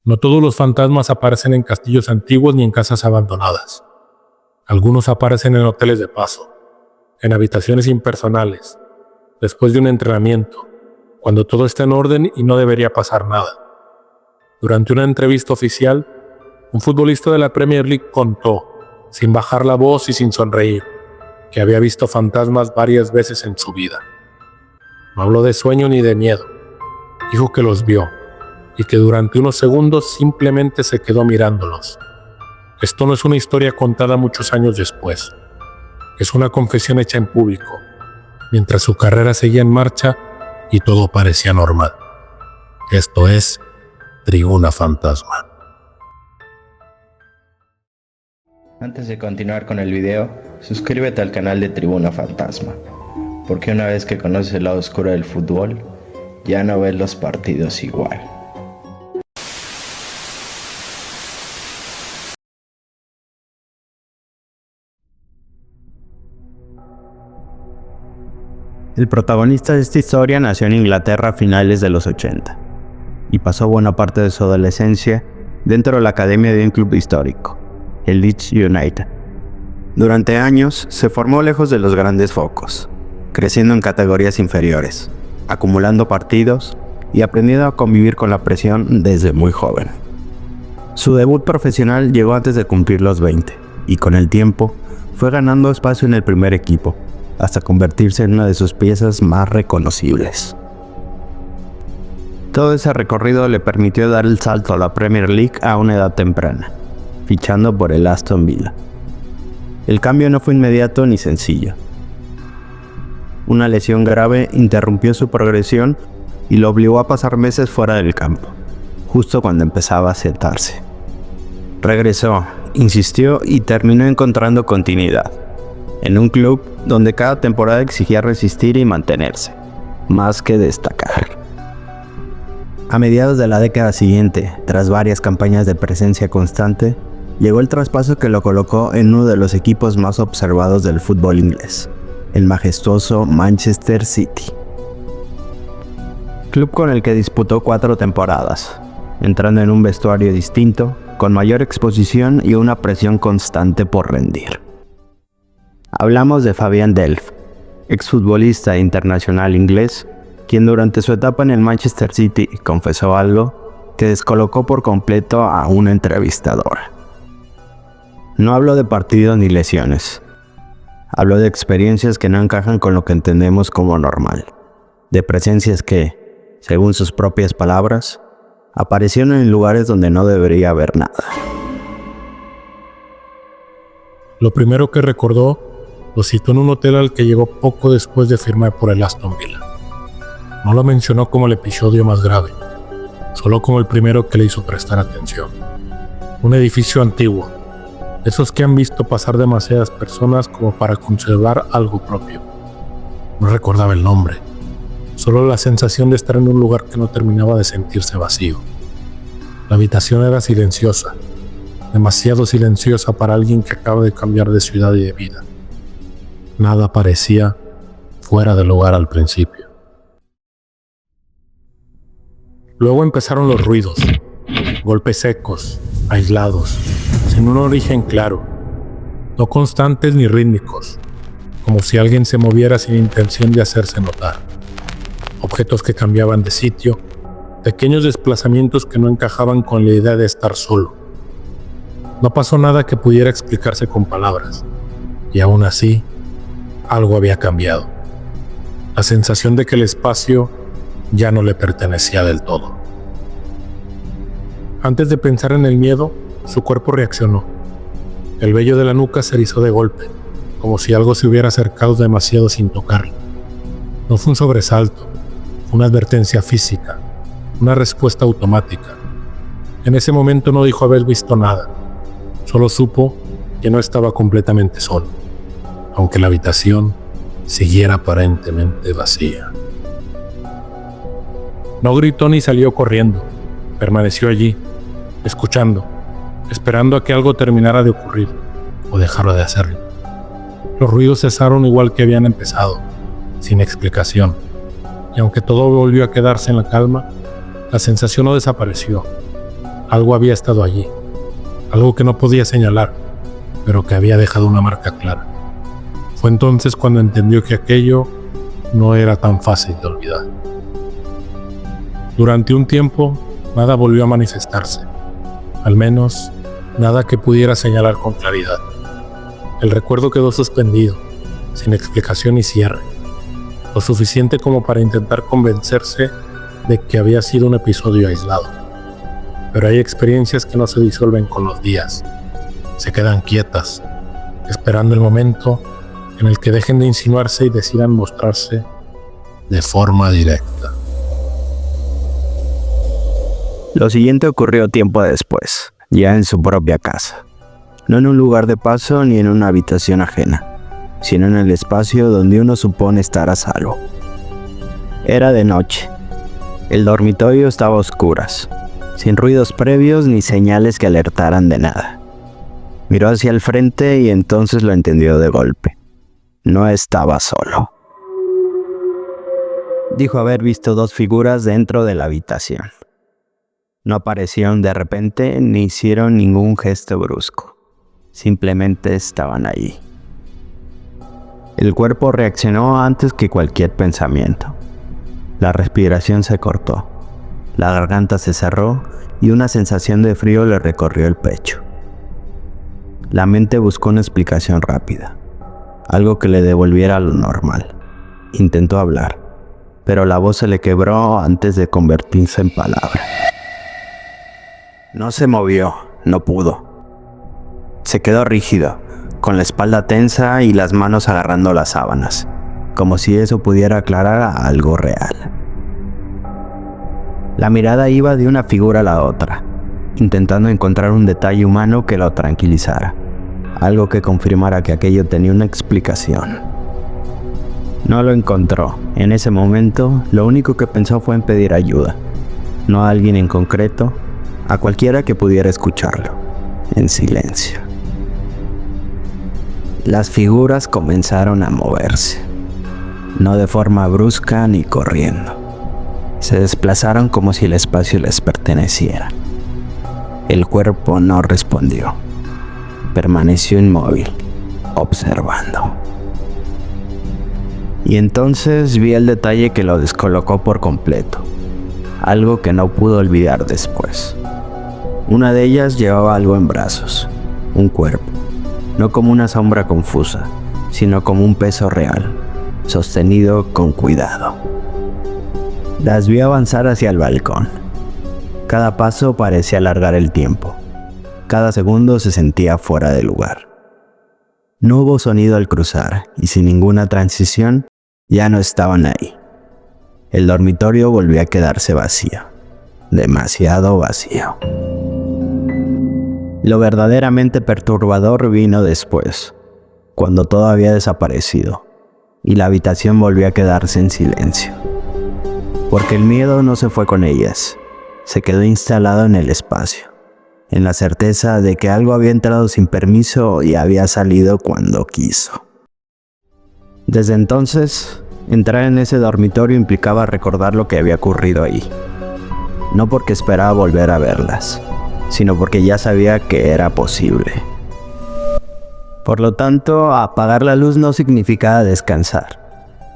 No todos los fantasmas aparecen en castillos antiguos ni en casas abandonadas. Algunos aparecen en hoteles de paso, en habitaciones impersonales, después de un entrenamiento, cuando todo está en orden y no debería pasar nada. Durante una entrevista oficial, un futbolista de la Premier League contó, sin bajar la voz y sin sonreír, que había visto fantasmas varias veces en su vida. No habló de sueño ni de miedo. Dijo que los vio y que durante unos segundos simplemente se quedó mirándolos. Esto no es una historia contada muchos años después. Es una confesión hecha en público, mientras su carrera seguía en marcha y todo parecía normal. Esto es Tribuna Fantasma. Antes de continuar con el video, suscríbete al canal de Tribuna Fantasma, porque una vez que conoces el lado oscuro del fútbol, ya no ves los partidos igual. El protagonista de esta historia nació en Inglaterra a finales de los 80 y pasó buena parte de su adolescencia dentro de la academia de un club histórico, el Leeds United. Durante años se formó lejos de los grandes focos, creciendo en categorías inferiores, acumulando partidos y aprendiendo a convivir con la presión desde muy joven. Su debut profesional llegó antes de cumplir los 20 y con el tiempo fue ganando espacio en el primer equipo, hasta convertirse en una de sus piezas más reconocibles. Todo ese recorrido le permitió dar el salto a la Premier League a una edad temprana, fichando por el Aston Villa. El cambio no fue inmediato ni sencillo. Una lesión grave interrumpió su progresión y lo obligó a pasar meses fuera del campo, justo cuando empezaba a sentarse. Regresó, insistió y terminó encontrando continuidad, en un club donde cada temporada exigía resistir y mantenerse, más que destacar. A mediados de la década siguiente, tras varias campañas de presencia constante, llegó el traspaso que lo colocó en uno de los equipos más observados del fútbol inglés, el majestuoso Manchester City. Club con el que disputó 4 temporadas, entrando en un vestuario distinto, con mayor exposición y una presión constante por rendir. Hablamos de Fabian Delph, exfutbolista internacional inglés, quien durante su etapa en el Manchester City confesó algo que descolocó por completo a una entrevistadora. No habló de partidos ni lesiones. Habló de experiencias que no encajan con lo que entendemos como normal. De presencias que, según sus propias palabras, aparecieron en lugares donde no debería haber nada. Lo primero que recordó lo citó en un hotel al que llegó poco después de firmar por el Aston Villa. No lo mencionó como el episodio más grave, solo como el primero que le hizo prestar atención. Un edificio antiguo, esos que han visto pasar demasiadas personas como para conservar algo propio. No recordaba el nombre, solo la sensación de estar en un lugar que no terminaba de sentirse vacío. La habitación era silenciosa, demasiado silenciosa para alguien que acaba de cambiar de ciudad y de vida. Nada parecía fuera de lugar al principio. Luego empezaron los ruidos, golpes secos, aislados, sin un origen claro, no constantes ni rítmicos, como si alguien se moviera sin intención de hacerse notar. Objetos que cambiaban de sitio, pequeños desplazamientos que no encajaban con la idea de estar solo. No pasó nada que pudiera explicarse con palabras, y aún así, algo había cambiado. La sensación de que el espacio ya no le pertenecía del todo. Antes de pensar en el miedo, su cuerpo reaccionó. El vello de la nuca se erizó de golpe, como si algo se hubiera acercado demasiado sin tocarlo. No fue un sobresalto, fue una advertencia física, una respuesta automática. En ese momento no dijo haber visto nada, solo supo que no estaba completamente solo, aunque la habitación siguiera aparentemente vacía. No gritó ni salió corriendo, permaneció allí, escuchando, esperando a que algo terminara de ocurrir o dejara de hacerlo. Los ruidos cesaron igual que habían empezado, sin explicación, y aunque todo volvió a quedarse en la calma, la sensación no desapareció. Algo había estado allí, algo que no podía señalar, pero que había dejado una marca clara. Fue entonces cuando entendió que aquello no era tan fácil de olvidar. Durante un tiempo, nada volvió a manifestarse, al menos nada que pudiera señalar con claridad. El recuerdo quedó suspendido, sin explicación ni cierre, lo suficiente como para intentar convencerse de que había sido un episodio aislado. Pero hay experiencias que no se disuelven con los días, se quedan quietas, esperando el momento en el que dejen de insinuarse y decidan mostrarse de forma directa. Lo siguiente ocurrió tiempo después, ya en su propia casa. No en un lugar de paso ni en una habitación ajena, sino en el espacio donde uno supone estar a salvo. Era de noche. El dormitorio estaba a oscuras, sin ruidos previos ni señales que alertaran de nada. Miró hacia el frente y entonces lo entendió de golpe. No estaba solo. Dijo haber visto dos figuras dentro de la habitación. No aparecieron de repente ni hicieron ningún gesto brusco. Simplemente estaban allí. El cuerpo reaccionó antes que cualquier pensamiento. La respiración se cortó, la garganta se cerró y una sensación de frío le recorrió el pecho. La mente buscó una explicación rápida, algo que le devolviera lo normal. Intentó hablar, pero la voz se le quebró antes de convertirse en palabra. No se movió, no pudo. Se quedó rígido, con la espalda tensa y las manos agarrando las sábanas, como si eso pudiera aclarar algo real. La mirada iba de una figura a la otra, intentando encontrar un detalle humano que lo tranquilizara, algo que confirmara que aquello tenía una explicación. No lo encontró. En ese momento, lo único que pensó fue en pedir ayuda, no a alguien en concreto, a cualquiera que pudiera escucharlo, en silencio. Las figuras comenzaron a moverse, no de forma brusca ni corriendo. Se desplazaron como si el espacio les perteneciera. El cuerpo no respondió. Permaneció inmóvil, observando. Y entonces vi el detalle que lo descolocó por completo, algo que no pudo olvidar después. Una de ellas llevaba algo en brazos, un cuerpo, no como una sombra confusa, sino como un peso real, sostenido con cuidado. Las vi avanzar hacia el balcón. Cada paso parecía alargar el tiempo. Cada segundo se sentía fuera de lugar. No hubo sonido al cruzar, y sin ninguna transición, ya no estaban ahí. El dormitorio volvió a quedarse vacío. Demasiado vacío. Lo verdaderamente perturbador vino después, cuando todo había desaparecido, y la habitación volvió a quedarse en silencio. Porque el miedo no se fue con ellas, se quedó instalado en el espacio, en la certeza de que algo había entrado sin permiso y había salido cuando quiso. Desde entonces, entrar en ese dormitorio implicaba recordar lo que había ocurrido ahí. No porque esperaba volver a verlas, sino porque ya sabía que era posible. Por lo tanto, apagar la luz no significaba descansar.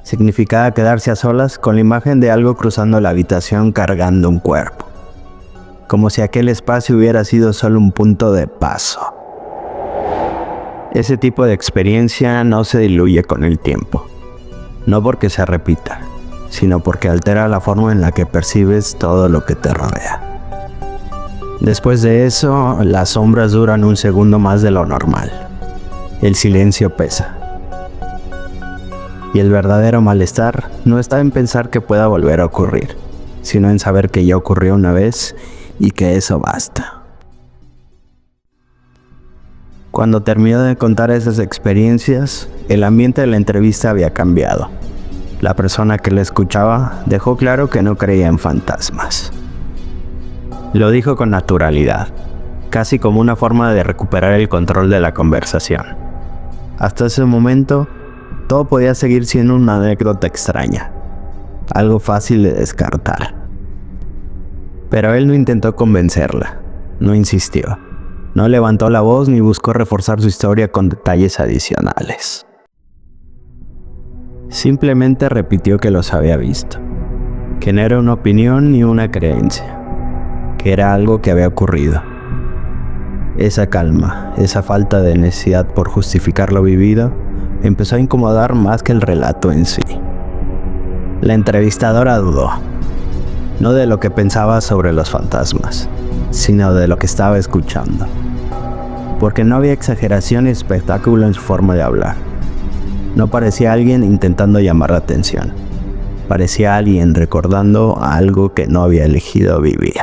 Significaba quedarse a solas con la imagen de algo cruzando la habitación cargando un cuerpo. Como si aquel espacio hubiera sido solo un punto de paso. Ese tipo de experiencia no se diluye con el tiempo. No porque se repita, sino porque altera la forma en la que percibes todo lo que te rodea. Después de eso, las sombras duran un segundo más de lo normal. El silencio pesa. Y el verdadero malestar no está en pensar que pueda volver a ocurrir, sino en saber que ya ocurrió una vez y que eso basta. Cuando terminó de contar esas experiencias, el ambiente de la entrevista había cambiado. La persona que le escuchaba dejó claro que no creía en fantasmas. Lo dijo con naturalidad, casi como una forma de recuperar el control de la conversación. Hasta ese momento, todo podía seguir siendo una anécdota extraña, algo fácil de descartar. Pero él no intentó convencerla, no insistió. No levantó la voz ni buscó reforzar su historia con detalles adicionales. Simplemente repitió que los había visto, que no era una opinión ni una creencia, que era algo que había ocurrido. Esa calma, esa falta de necesidad por justificar lo vivido, empezó a incomodar más que el relato en sí. La entrevistadora dudó, no de lo que pensaba sobre los fantasmas, sino de lo que estaba escuchando. Porque no había exageración y espectáculo en su forma de hablar. No parecía alguien intentando llamar la atención. Parecía alguien recordando algo que no había elegido vivir.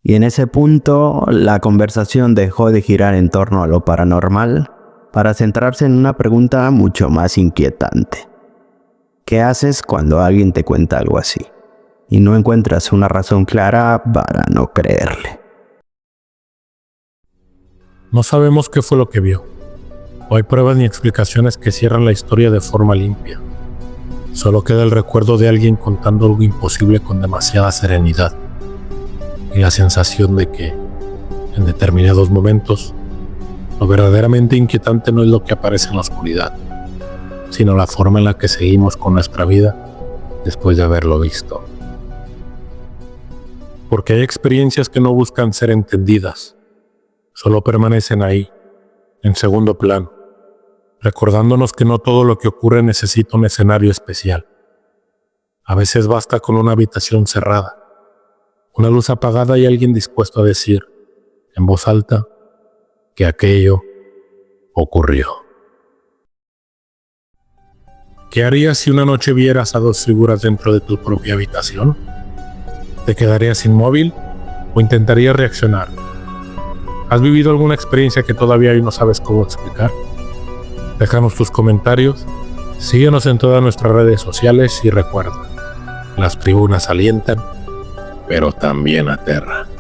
Y en ese punto, la conversación dejó de girar en torno a lo paranormal para centrarse en una pregunta mucho más inquietante. ¿Qué haces cuando alguien te cuenta algo así y no encuentras una razón clara para no creerle? No sabemos qué fue lo que vio. No hay pruebas ni explicaciones que cierran la historia de forma limpia. Solo queda el recuerdo de alguien contando algo imposible con demasiada serenidad y la sensación de que, en determinados momentos, lo verdaderamente inquietante no es lo que aparece en la oscuridad, sino la forma en la que seguimos con nuestra vida después de haberlo visto. Porque hay experiencias que no buscan ser entendidas, solo permanecen ahí, en segundo plano, recordándonos que no todo lo que ocurre necesita un escenario especial. A veces basta con una habitación cerrada, una luz apagada y alguien dispuesto a decir, en voz alta, que aquello ocurrió. ¿Qué harías si una noche vieras a dos figuras dentro de tu propia habitación? ¿Te quedarías inmóvil o intentarías reaccionar? ¿Has vivido alguna experiencia que todavía hoy no sabes cómo explicar? Déjanos tus comentarios, síguenos en todas nuestras redes sociales y recuerda, las tribunas alientan, pero también aterran.